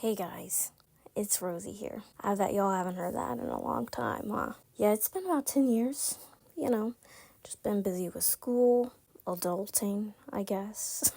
Hey guys, it's Rosie here. I bet y'all haven't heard that in a long time, huh? Yeah, it's been about 10 years. Just been busy with school, adulting, I guess.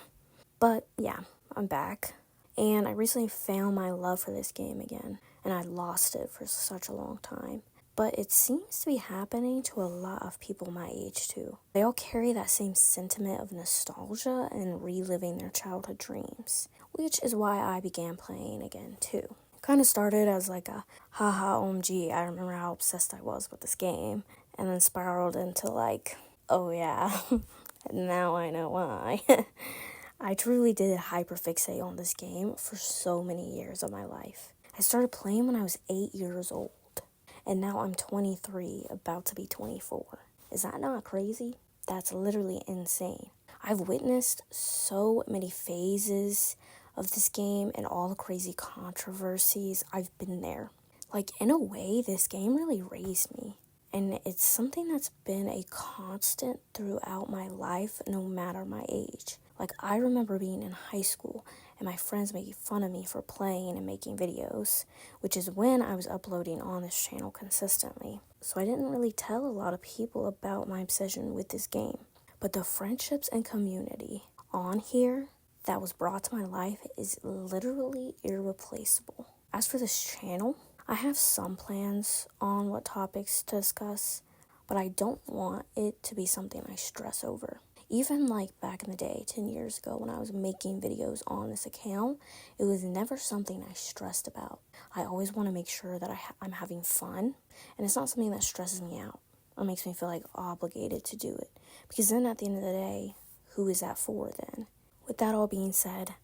But yeah, I'm back. And I recently found my love for this game again, and I lost it for such a long time. But it seems to be happening to a lot of people my age too. They all carry that same sentiment of nostalgia and reliving their childhood dreams, which is why I began playing again too. Kind of started as like a haha OMG, I remember how obsessed I was with this game, and then spiraled into like, oh yeah, now I know why. I truly did hyperfixate on this game for so many years of my life. I started playing when I was 8 years old, and now I'm 23, about to be 24. Is that not crazy? That's literally insane. I've witnessed so many phases of this game and all the crazy controversies. I've been there. Like, in a way, this game really raised me. And it's something that's been a constant throughout my life, no matter my age. Like, I remember being in high school and my friends making fun of me for playing and making videos, which is when I was uploading on this channel consistently. So I didn't really tell a lot of people about my obsession with this game. But the friendships and community on here that was brought to my life is literally irreplaceable. As for this channel, I have some plans on what topics to discuss, but I don't want it to be something I stress over. Even like back in the day, 10 years ago, when I was making videos on this account, it was never something I stressed about. I always want to make sure that I'm having fun, and it's not something that stresses me out or makes me feel like obligated to do it. Because then at the end of the day, who is that for then? With that all being said,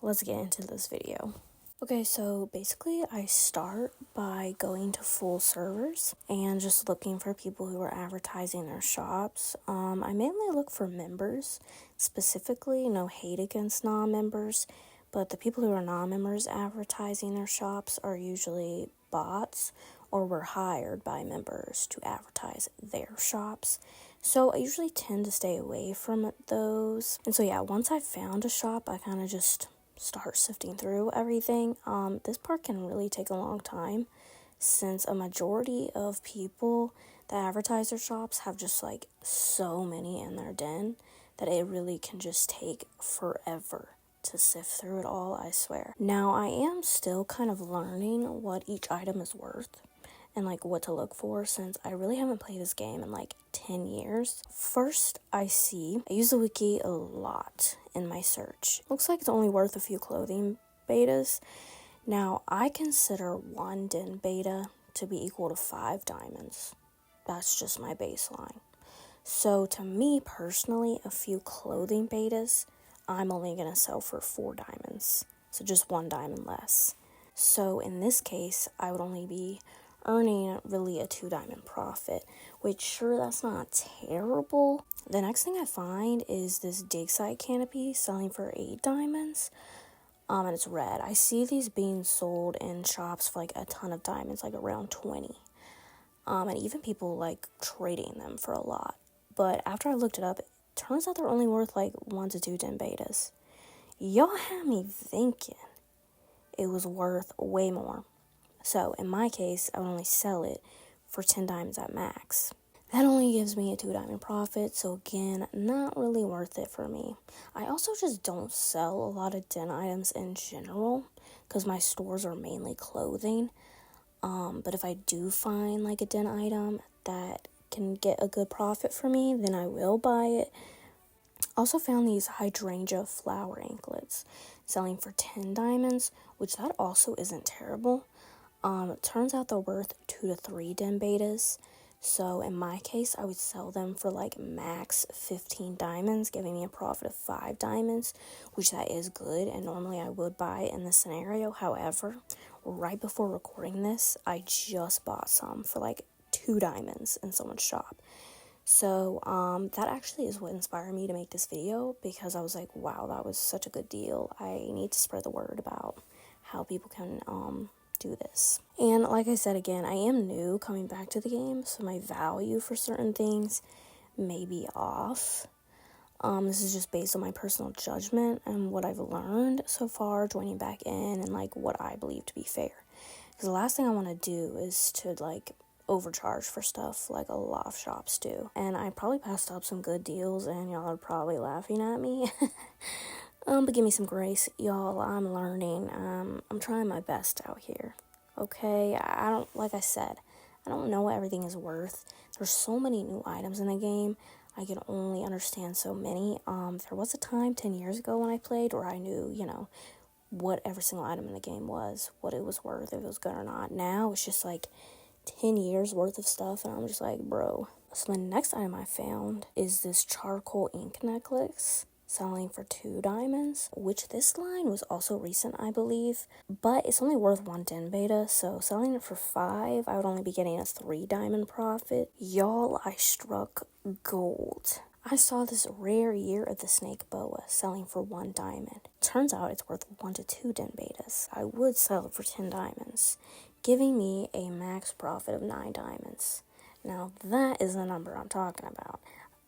let's get into this video. Okay, so basically I start by going to full servers and just looking for people who are advertising their shops. I mainly look for members, specifically, no hate against non-members, but the people who are non-members advertising their shops are usually bots or were hired by members to advertise their shops. So I usually tend to stay away from those. And so yeah, once I've found a shop, I kind of just start sifting through everything. This part can really take a long time since a majority of people that advertise their shops have just like so many in their den that it really can just take forever to sift through it all, I swear. Now, I am still kind of learning what each item is worth and like what to look for since I really haven't played this game in like 10 years. First, I use the wiki a lot in my search. Looks like it's only worth a few clothing betas. Now, I consider one den beta to be equal to 5 diamonds. That's just my baseline. So to me personally, a few clothing betas, I'm only going to sell for 4 diamonds. So just 1 diamond less. So in this case, I would only be earning really a 2 diamond profit, which sure, that's not terrible. The next thing I find is this dig site canopy selling for 8 diamonds. And it's red. I see these being sold in shops for like a ton of diamonds, like around 20. And even people like trading them for a lot. But after I looked it up, it turns out they're only worth like 1 to 2 den betas. Y'all had me thinking it was worth way more. So in my case, I would only sell it for 10 diamonds at max. That only gives me a 2 diamond profit, so again, not really worth it for me. I also just don't sell a lot of den items in general, because my stores are mainly clothing. But if I do find like a den item that can get a good profit for me, then I will buy it. Also found these hydrangea flower anklets selling for 10 diamonds, which that also isn't terrible. It turns out they're worth 2 to 3 den betas. So in my case, I would sell them for like max 15 diamonds, giving me a profit of 5 diamonds, which that is good. And normally I would buy in this scenario. However, right before recording this, I just bought some for like 2 diamonds in someone's shop. So that actually is what inspired me to make this video, because I was like, wow, that was such a good deal. I need to spread the word about how people can do this. And like I said, again, I am new coming back to the game, so my value for certain things may be off. This is just based on my personal judgment and what I've learned so far joining back in and like what I believe to be fair. Because the last thing I want to do is to like overcharge for stuff like a lot of shops do. And I probably passed up some good deals and y'all are probably laughing at me. But give me some grace, y'all. I'm learning. I'm trying my best out here. Okay, I don't, like I said, I don't know what everything is worth. There's so many new items in the game. I can only understand so many. There was a time 10 years ago when I played where I knew, what every single item in the game was, what it was worth, if it was good or not. Now it's just like 10 years worth of stuff, and I'm just like, bro. So the next item I found is this charcoal ink necklace, selling for 2 diamonds, which this line was also recent, I believe, but it's only worth 1 den beta, so selling it for 5, I would only be getting a 3 diamond profit. Y'all, I struck gold. I saw this rare Year of the Snake boa selling for 1 diamond. Turns out it's worth 1 to 2 den betas. I would sell it for 10 diamonds, giving me a max profit of 9 diamonds. Now that is the number I'm talking about.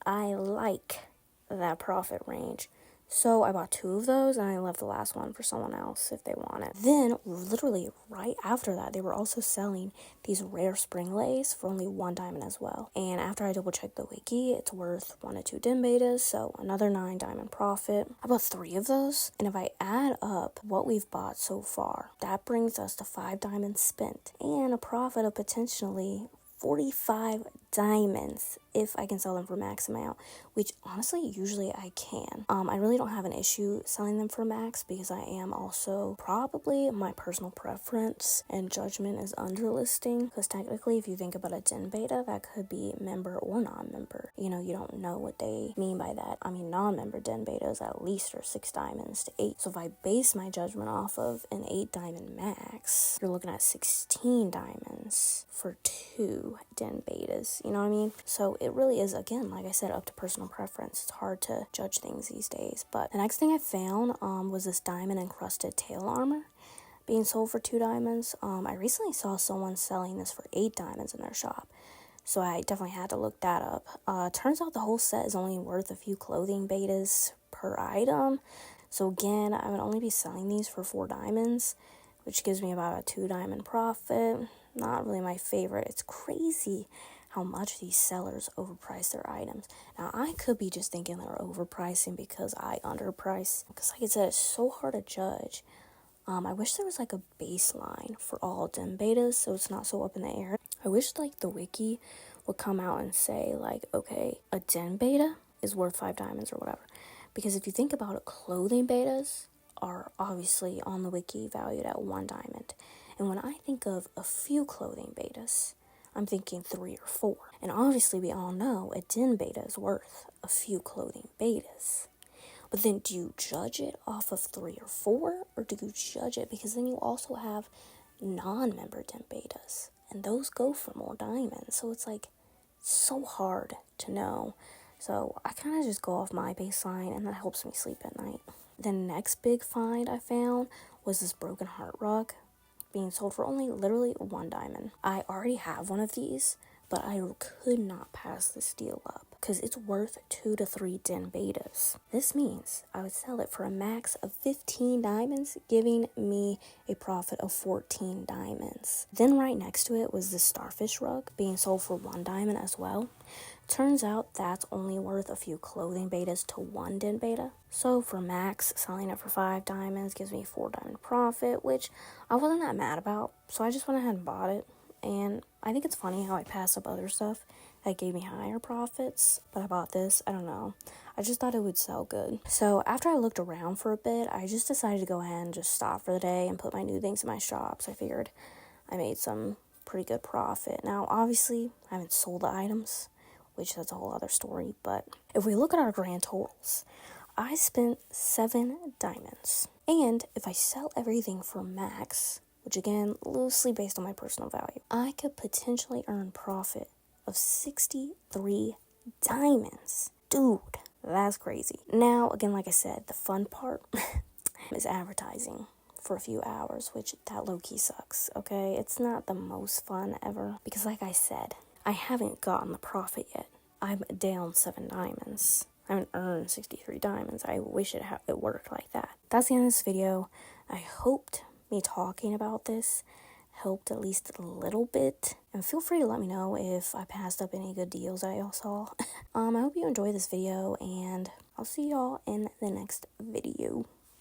I like that profit range. So I bought 2 of those and I left the last one for someone else if they want it. Then, literally right after that, they were also selling these rare spring lays for only 1 diamond as well. And after I double checked the wiki, it's worth 1 to 2 den betas, so another 9 diamond profit. I bought 3 of those, and if I add up what we've bought so far, that brings us to 5 diamonds spent and a profit of potentially 45 diamonds if I can sell them for max amount, which honestly usually I can. I really don't have an issue selling them for max because I am also probably my personal preference and judgment is underlisting, because technically if you think about a den beta, that could be member or non-member. You don't know what they mean by that. I mean, non-member den betas at least are 6 diamonds to 8. So if I base my judgment off of an 8 diamond max, you're looking at 16 diamonds for 2 den betas. You know what I mean? So it really is, again, like I said, up to personal preference. It's hard to judge things these days. But the next thing I found was this diamond encrusted tail armor being sold for 2 diamonds. I recently saw someone selling this for 8 diamonds in their shop, so I definitely had to look that up. Turns out the whole set is only worth a few clothing betas per item. So again, I would only be selling these for 4 diamonds, which gives me about a 2 diamond profit. Not really my favorite. It's crazy how much these sellers overprice their items. Now, I could be just thinking they're overpricing because I underprice. Because like I said, it's so hard to judge. I wish there was like a baseline for all den betas so it's not so up in the air. I wish like the wiki would come out and say like, okay, a den beta is worth 5 diamonds or whatever. Because if you think about it, clothing betas are obviously on the wiki valued at 1 diamond. And when I think of a few clothing betas, I'm thinking 3 or 4. And obviously we all know a den beta is worth a few clothing betas. But then do you judge it off of 3 or 4? Or do you judge it because then you also have non-member den betas, and those go for more diamonds. So it's like so hard to know. So I kind of just go off my baseline, and that helps me sleep at night. The next big find I found was this broken heart rug being sold for only literally 1 diamond. I already have one of these, but I could not pass this deal up because it's worth 2 to 3 den betas. This means I would sell it for a max of 15 diamonds, giving me a profit of 14 diamonds. Then right next to it was the starfish rug being sold for 1 diamond as well. Turns out that's only worth a few clothing betas to 1 den beta. So for max, selling it for 5 diamonds gives me 4 diamond profit, which I wasn't that mad about. So I just went ahead and bought it. And I think it's funny how I passed up other stuff that gave me higher profits. But I bought this, I don't know. I just thought it would sell good. So after I looked around for a bit, I just decided to go ahead and just stop for the day and put my new things in my shops. I figured I made some pretty good profit. Now, obviously, I haven't sold the items, which that's a whole other story. But if we look at our grand totals, I spent 7 diamonds. And if I sell everything for max, which again, loosely based on my personal value, I could potentially earn profit of 63 diamonds. Dude, that's crazy. Now, again, like I said, the fun part is advertising for a few hours, which that low-key sucks, okay? It's not the most fun ever because like I said, I haven't gotten the profit yet. I'm down 7 diamonds. I haven't earned 63 diamonds. I wish it worked like that. That's the end of this video. I hoped me talking about this helped at least a little bit. And feel free to let me know if I passed up any good deals that y'all saw. I hope you enjoyed this video, and I'll see y'all in the next video.